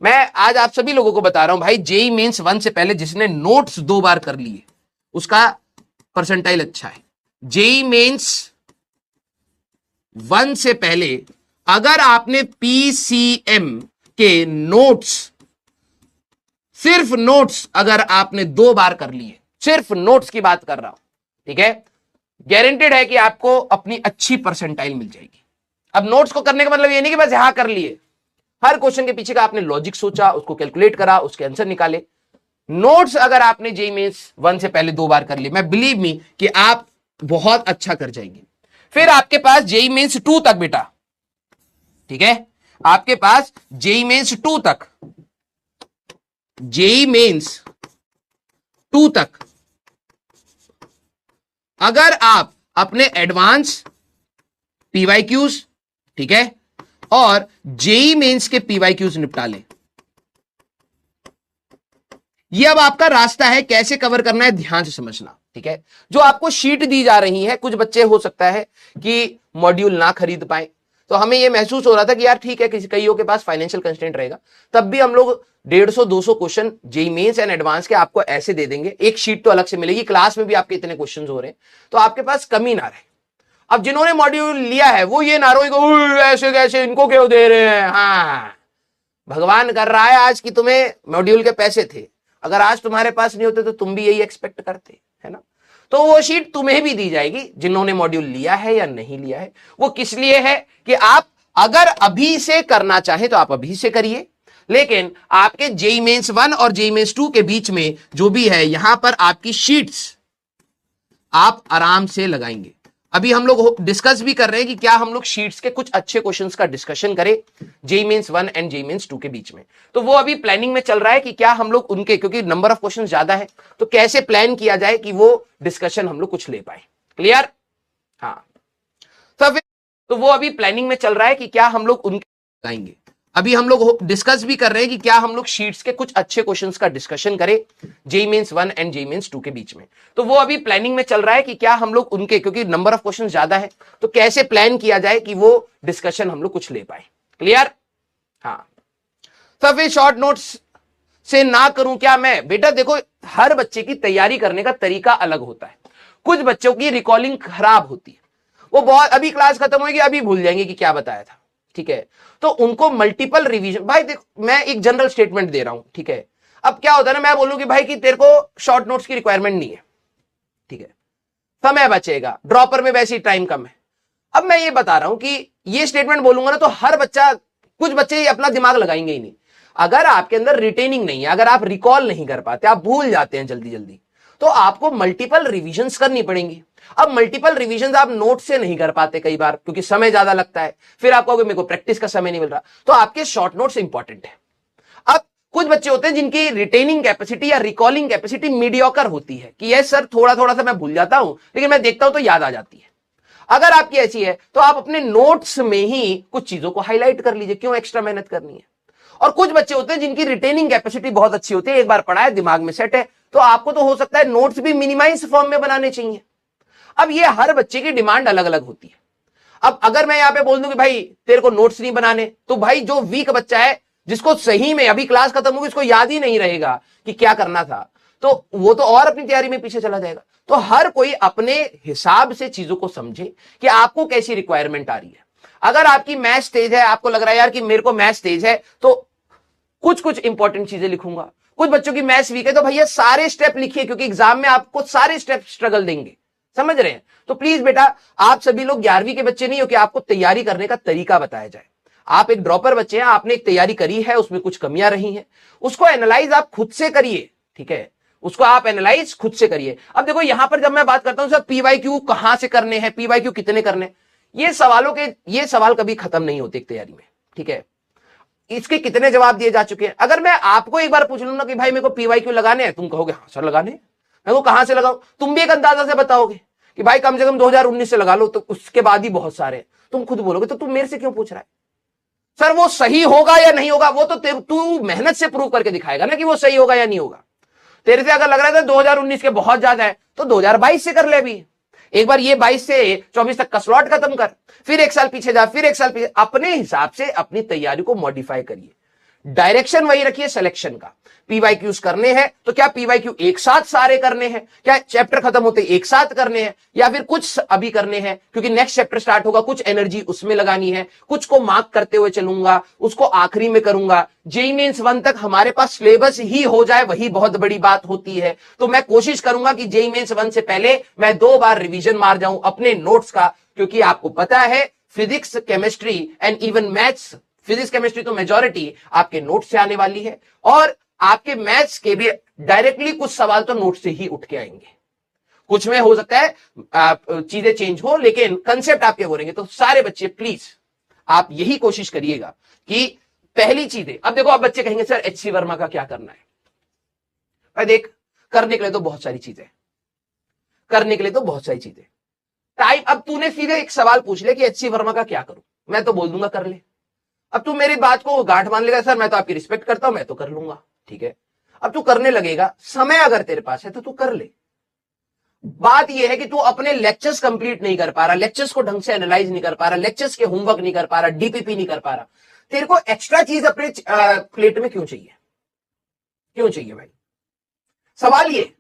मैं आज आप सभी लोगों को बता रहा हूं भाई, जेई मेंस 1 से पहले जिसने नोट्स 2 बार कर लिए उसका परसेंटाइल अच्छा है। जेई मेंस 1 से पहले अगर आपने पीसीएम के नोट्स, सिर्फ नोट्स अगर आपने 2 बार कर लिए, सिर्फ नोट्स की बात कर रहा हूं, ठीक है, गारंटेड है कि आपको अपनी अच्छी परसेंटाइल मिल जाएगी। अब नोट्स को करने का मतलब ये नहीं कि बस यहां कर लिए, हर क्वेश्चन के पीछे का आपने लॉजिक सोचा, उसको कैलकुलेट करा, उसके आंसर निकाले। नोट्स अगर आपने जेईई मेंस 1 से पहले 2 बार कर लिए, मैं बिलीव मी कि आप बहुत अच्छा कर जाएंगे। फिर आपके पास जेईई मेंस 2 तक बेटा, ठीक है, आपके पास जेईई मेंस 2 तक, जेईई मेंस 2 तक अगर आप अपने एडवांस पीवाईक्यूज, ठीक है, और जेईई मेंस के पीवाईक्यूज निपटा लें, ये अब आपका रास्ता है कैसे कवर करना है, ध्यान से समझना, ठीक है। जो आपको शीट दी जा रही है, कुछ बच्चे हो सकता है कि मॉड्यूल ना खरीद पाए, तो हमें यह महसूस हो रहा था कि यार ठीक है, कईयों के पास फाइनेंशियल कंस्ट्रेंट रहेगा, तब भी हम लोग 150-200 question JEE Mains and advance के आपको ऐसे दे देंगे, एक शीट तो अलग से मिलेगी, क्लास में भी आपके इतने क्वेश्चन हो रहे हैं, तो आपके पास कमी ना रहे। अब जिन्होंने मॉड्यूल लिया है वो ये ना रोए ऐसे कैसे इनको क्यों दे रहे हैं। हाँ, भगवान कर रहा है आज की तुम्हें मॉड्यूल के पैसे थे, अगर आज तुम्हारे पास नहीं होते तो तुम भी यही एक्सपेक्ट करते, है ना। तो वो शीट तुम्हें भी दी जाएगी जिन्होंने मॉड्यूल लिया है या नहीं लिया है। वो किस लिए है कि आप अगर अभी से करना चाहे तो आप अभी से करिए, लेकिन आपके जेईई मेंस 1 और जेईई मेंस 2 के बीच में जो भी है, यहां पर आपकी शीट्स आप आराम से लगाएंगे। अभी हम लोग डिस्कस भी कर रहे हैं कि क्या हम लोग शीट्स के कुछ अच्छे क्वेश्चंस का डिस्कशन करें JEE Mains 1 and JEE Mains 2 के बीच में। तो वो अभी प्लानिंग में चल रहा है कि क्या हम लोग उनके, क्योंकि नंबर ऑफ क्वेश्चन ज्यादा है, तो कैसे प्लान किया जाए कि वो डिस्कशन हम लोग कुछ ले पाए। क्लियर? हाँ, तो वो अभी प्लानिंग में चल रहा है कि क्या हम लोग उनके लगाएंगे। अभी हम लोग डिस्कस भी कर रहे हैं कि क्या हम लोग शीट्स के कुछ अच्छे क्वेश्चंस का डिस्कशन करें JEE Mains 1 and JEE Mains 2 के बीच में। तो वो अभी प्लानिंग में चल रहा है कि क्या हम लोग उनके, क्योंकि नंबर ऑफ क्वेश्चन ज्यादा है, तो कैसे प्लान किया जाए कि वो डिस्कशन हम लोग कुछ ले पाए। क्लियर? हाँ, तो फिर शॉर्ट नोट्स से ना करूं क्या मैं? बेटा देखो, हर बच्चे की तैयारी करने का तरीका अलग होता है। कुछ बच्चों की रिकॉलिंग खराब होती है, वो बहुत अभी क्लास खत्म होगी अभी भूल जाएंगे कि क्या बताया था, ठीक है। तो उनको मल्टीपल रिवीजन, भाई देखो मैं एक जनरल स्टेटमेंट दे रहा हूं, ठीक है। अब क्या होता है ना, मैं बोलूं कि भाई कि तेरे को शॉर्ट नोट्स की रिक्वायरमेंट नहीं है, ठीक है, समय बचेगा, ड्रॉपर में वैसे ही टाइम कम है। अब मैं ये बता रहा हूं कि ये स्टेटमेंट बोलूंगा ना तो हर बच्चा, कुछ बच्चे अपना दिमाग लगाएंगे ही नहीं। अगर आपके अंदर रिटेनिंग नहीं है, अगर आप रिकॉल नहीं कर पाते, आप भूल जाते हैं जल्दी जल्दी, तो आपको मल्टीपल रिविजन्स करनी पड़ेंगी। अब मल्टीपल रिवीजन आप नोट से नहीं कर पाते कई बार, क्योंकि समय ज्यादा लगता है, फिर आपको मेरे को प्रैक्टिस का समय नहीं मिल रहा, तो आपके शॉर्ट नोट्स इंपॉर्टेंट है। अब कुछ बच्चे होते हैं जिनकी रिटेनिंग कैपेसिटी या रिकॉलिंग कैपेसिटी मीडियोकर होती है कि यस सर थोड़ा थोड़ा सा मैं भूल जाता हूं, लेकिन मैं देखता हूं तो याद आ जाती है। अगर आपकी ऐसी है तो आप अपने नोट्स में ही कुछ चीजों को हाईलाइट कर लीजिए, क्यों एक्स्ट्रा मेहनत करनी है। और कुछ बच्चे होते हैं जिनकी रिटेनिंग कैपेसिटी बहुत अच्छी होती है, एक बार पढ़ा है दिमाग में सेट है, तो आपको तो हो सकता है नोट्स भी मिनिमाइज फॉर्म में बनाने चाहिए। अब ये हर बच्चे की डिमांड अलग अलग होती है। अब अगर मैं यहां पे बोल दूं कि भाई तेरे को नोट्स नहीं बनाने, तो भाई जो वीक बच्चा है, जिसको सही में अभी क्लास खत्म होगी, उसको याद ही नहीं रहेगा कि क्या करना था, तो वो तो और अपनी तैयारी में पीछे चला जाएगा। तो हर कोई अपने हिसाब से चीजों को समझे कि आपको कैसी रिक्वायरमेंट आ रही है। अगर आपकी मैथ्स तेज है, आपको लग रहा है यार कि मेरे को मैथ्स तेज है, तो कुछ कुछ इंपॉर्टेंट चीजें लिखूंगा। कुछ बच्चों की मैथ्स वीक है, तो भैया सारे स्टेप लिखिए, क्योंकि एग्जाम में आपको सारे स्टेप स्ट्रगल देंगे। समझ रहे हैं? तो प्लीज बेटा, आप सभी लोग 11वीं के बच्चे नहीं हो कि आपको तैयारी करने का तरीका बताया जाए। आप एक ड्रॉपर बच्चे हैं, आपने एक तैयारी करी है, उसमें कुछ कमियां रही हैं, उसको एनालाइज आप खुद से करिए, ठीक है, उसको आप एनालाइज खुद से करिए। अब देखो यहां पर जब मैं बात करता हूं सर पीवाईक्यू कहां से करने हैं, पीवाईक्यू कितने करने, ये सवाल कभी खत्म नहीं होते एक तैयारी में, ठीक है। इसके कितने जवाब दिए जा चुके हैं। अगर मैं आपको एक बार पूछ लूं ना कि भाई मेरे को पीवाईक्यू लगाने हैं, तुम कहोगे हाँ सर लगाने हैं, मैं वो कहां से लगाऊं, तुम भी एक अंदाजा से बताओगे कि भाई कम से कम 2019 से लगा लो, तो उसके बाद ही बहुत सारे तुम खुद बोलोगे, तो तुम मेरे से क्यों पूछ रहा है सर वो सही होगा या नहीं होगा। वो तो तू मेहनत से प्रूव करके दिखाएगा ना कि वो सही होगा या नहीं होगा। तेरे से अगर लग रहा था 2019 के बहुत ज्यादा है, तो 2022 से कर ले अभी, एक बार ये 22 से 24 तक का स्लॉट खत्म कर, फिर एक साल पीछे जा, फिर एक साल पीछे, अपने हिसाब से अपनी तैयारी को मॉडिफाई करिए। डायरेक्शन वही रखिए सिलेक्शन का। पीवाईक्यूज करने हैं तो क्या पीवाईक्यू एक साथ सारे करने हैं, क्या चैप्टर खत्म होते एक साथ करने हैं, या फिर कुछ अभी करने हैं क्योंकि नेक्स्ट चैप्टर स्टार्ट होगा, कुछ एनर्जी उसमें लगानी है, कुछ को मार्क करते हुए चलूंगा, उसको आखिरी में करूंगा। जेईई मेंस 1 तक हमारे पास सिलेबस ही हो जाए वही बहुत बड़ी बात होती है। तो मैं कोशिश करूंगा कि जेईई मेंस 1 से पहले मैं 2 बार रिवीजन मार जाऊं अपने नोट्स का, क्योंकि आपको पता है physics, chemistry and even maths, physics chemistry तो मेजॉरिटी आपके नोट से आने वाली है, और आपके मैथ्स के भी डायरेक्टली कुछ सवाल तो नोट से ही उठ के आएंगे। कुछ में हो सकता है चीजें चेंज हो, लेकिन कंसेप्ट आपके हो रहेंगे। तो सारे बच्चे प्लीज आप यही कोशिश करिएगा कि पहली चीजें, अब देखो आप बच्चे कहेंगे सर एचसी वर्मा का क्या करना है। भाई देख, करने के लिए तो बहुत सारी चीजें, करने के लिए तो बहुत सारी चीजें टाइप। अब तूने सीधे एक सवाल पूछ लिया कि एचसी वर्मा का क्या करूं, मैं तो बोल दूंगा कर ले। अब तू मेरी बात को गांठ मान लेगा, सर मैं तो आपकी रिस्पेक्ट करता हूं, मैं तो कर लूंगा, ठीक है। अब तू करने लगेगा, समय अगर तेरे पास है तो तू कर ले। बात यह है कि तू अपने लेक्चर्स कंप्लीट नहीं कर पा रहा, लेक्चर्स को ढंग से एनालाइज नहीं कर पा रहा, लेक्चर्स के होमवर्क नहीं कर पा रहा, डीपीपी नहीं कर पा रहा, तेरे को एक्स्ट्रा चीज अपने प्लेट में क्यों चाहिए, क्यों चाहिए भाई? सवाल ये,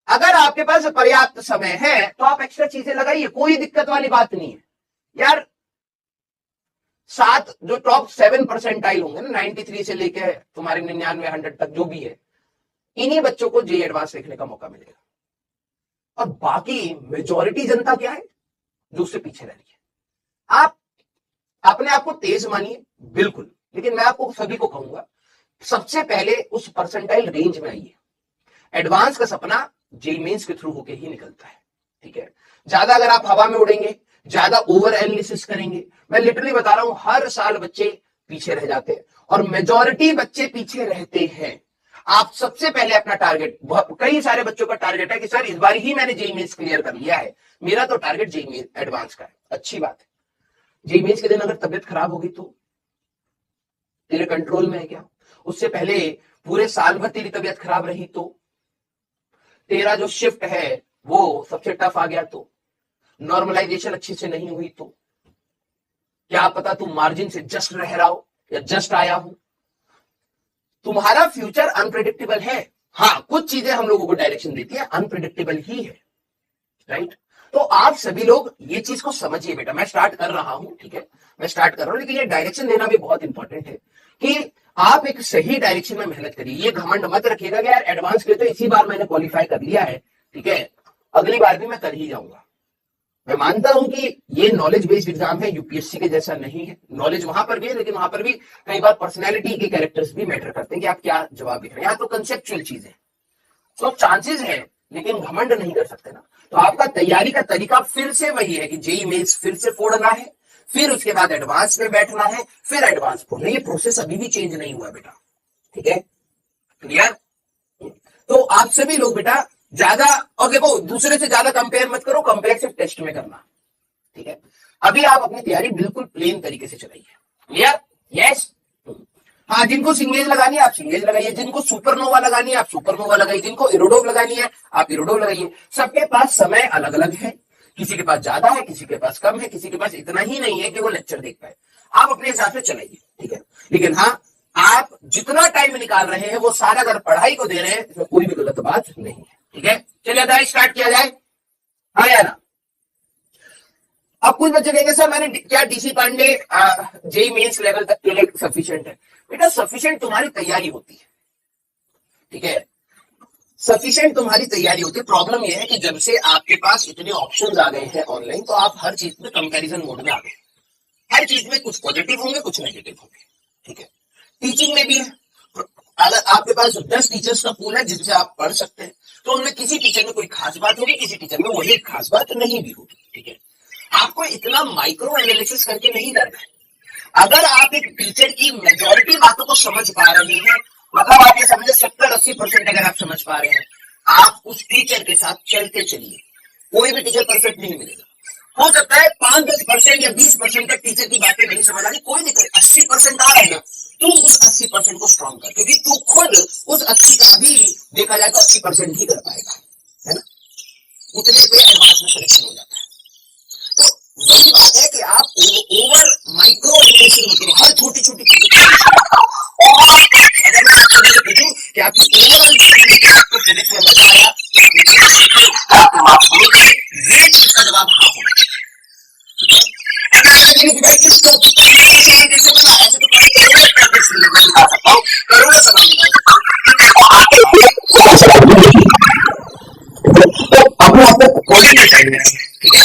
अगर आपके पास पर्याप्त समय है तो आप एक्स्ट्रा चीजें लगाइए, कोई दिक्कत वाली बात नहीं है यार। 7 जो टॉप 7% होंगे ना, 93 से लेके तुम्हारे 99 100 तक जो भी है, इन्हीं बच्चों को जेईई एडवांस लिखने का मौका मिलेगा। और बाकी मेजॉरिटी जनता क्या है जो उससे पीछे रह रही है। आप अपने आप को तेज मानिए बिल्कुल, लेकिन मैं आपको सभी को कहूंगा सबसे पहले उस परसेंटाइल रेंज में आइए। एडवांस का सपना जेईई मेंस के थ्रू होके ही निकलता है, ठीक है। ज्यादा अगर आप हवा में उड़ेंगे, ज्यादा ओवर एनालिसिस करेंगे, मैं लिटरली बता रहा हूं हर साल बच्चे पीछे रह जाते हैं, और मेजॉरिटी बच्चे पीछे रहते हैं। आप सबसे पहले अपना टारगेट, कई सारे बच्चों का टारगेट है कि सर इस बार ही मैंने जेईई मेंस क्लियर कर लिया है, मेरा तो टारगेट जेईई मेंस एडवांस का है। अच्छी बात है, जेईई मेंस के दिन अगर तबियत खराब होगी तो तेरे कंट्रोल में है क्या? उससे पहले पूरे साल भर तेरी तबियत खराब रही तो, तेरा जो शिफ्ट है वो सबसे टफ आ गया तो, नॉर्मलाइजेशन अच्छी से नहीं हुई तो, क्या पता तुम मार्जिन से जस्ट रह रहा हो या जस्ट आया हो। तुम्हारा फ्यूचर अनप्रेडिक्टेबल है। हाँ, कुछ चीजें हम लोगों को डायरेक्शन देती है, अनप्रेडिक्टेबल ही है, राइट। तो आप सभी लोग ये चीज को समझिए बेटा। मैं स्टार्ट कर रहा हूं, ठीक है, मैं स्टार्ट कर रहा हूं, लेकिन ये डायरेक्शन देना भी बहुत इंपॉर्टेंट है कि आप एक सही डायरेक्शन में मेहनत करिए। ये घमंड मत रखिएगा कि यार एडवांस के तो इसी बार मैंने क्वालिफाई कर लिया है, ठीक है, अगली बार भी मैं कर ही जाऊंगा। मैं मानता हूं कि ये नॉलेज बेस्ड एग्जाम है, यूपीएससी के जैसा नहीं है। नॉलेज वहां पर भी है, लेकिन वहां पर भी कई बार पर्सनैलिटी के कैरेक्टर्स भी मैटर करते हैं कि आप क्या जवाब लिख रहे हैं। यहाँ तो कंसेप्चुअल चीज है, तो चांसेस है, लेकिन घमंड नहीं कर सकते ना। तो आपका तैयारी का तरीका फिर से वही है कि जेईई मेंस फिर से फोड़ना है, फिर उसके बाद एडवांस में बैठना है, फिर एडवांस फोड़ना। ये प्रोसेस अभी भी चेंज नहीं हुआ बेटा, ठीक है, क्लियर। तो आप सभी लोग बेटा ज्यादा, और देखो दूसरे से ज्यादा कंपेयर मत करो, कंपेयर सिर्फ टेस्ट में करना, ठीक है। अभी आप अपनी तैयारी बिल्कुल प्लेन तरीके से चलाइए, क्लियर, यस। हाँ, जिनको सिंगेज लगानी है आप सिंगेज लगाइए, जिनको सुपरनोवा लगानी है आप सुपरनोवा लगाइए, जिनको इरोडोव लगानी है आप इरोडोव लगाइए। सबके पास समय अलग अलग है, किसी के पास ज्यादा है, किसी के पास कम है, किसी के पास इतना ही नहीं है कि वो लेक्चर देख पाए। आप अपने हिसाब से चलाइए, ठीक है। लेकिन हाँ, आप जितना टाइम निकाल रहे हैं वो सारा अगर पढ़ाई को दे रहे हैं, इसमें कोई भी गलत बात नहीं है, ठीक है। चलिए दाई स्टार्ट किया जाए, हाँ या ना। अब कुछ बच्चे कहेंगे सर मैंने क्या DC Pandey JEE Mains level तक के लिए सफिशिएंट है? बेटा सफिशिएंट तुम्हारी तैयारी होती है, ठीक है, सफिशिएंट तुम्हारी तैयारी होती है। प्रॉब्लम यह है कि जब से आपके पास इतने ऑप्शंस आ गए हैं ऑनलाइन, तो आप हर चीज में कंपैरिजन मोड में आ गए। हर चीज में कुछ पॉजिटिव होंगे, कुछ नेगेटिव होंगे, ठीक है। टीचिंग में भी है, अगर आपके पास 10 टीचर्स का पूल है जिनसे आप पढ़ सकते हैं, तो उनमें किसी टीचर में कोई खास बात होगी, किसी टीचर में वही खास बात नहीं भी होगी, ठीक है। आपको इतना माइक्रो एनालिसिस करके नहीं करना है। अगर आप एक टीचर की मेजॉरिटी बातों को समझ पा रहे हैं, मतलब आप ये समझे 70-80% अगर आप समझ पा रहे हैं, आप उस टीचर के साथ चलते चलिए। कोई भी टीचर परफेक्ट नहीं मिलेगा, हो सकता है 5-10% या 20% तक टीचर की बातें नहीं समझ आ रही, कोई नहीं, 80% आ रहा है ना, तू उस 80% को स्ट्रॉन्ग कर, क्योंकि तू खुद उस 80 का भी देखा जाए तो 80% ही कर पाएगा, है ना। उतने पे एडवांस में सिलेक्शन हो जाता है। तो वही बात है कि आप ओवर माइक्रो एनालिसिस मत करो, हर छोटी छोटी चीज कि आपकी ओवरऑल आपको फिजिक्स में मजा आया, आपके मार्क्स मिले, ये चीज का जवाब हाँ होगा। ठीक है, अगर लगेगा कि भाई किस टॉपिक का ये सवाल कैसे बना, ऐसे तो करोड़ों टॉपिक्स मैं निकाल सकता हूँ, करोड़ों सवाल निकाल सकता हूँ, तो आपको पॉजिटिव साइड में, ठीक है,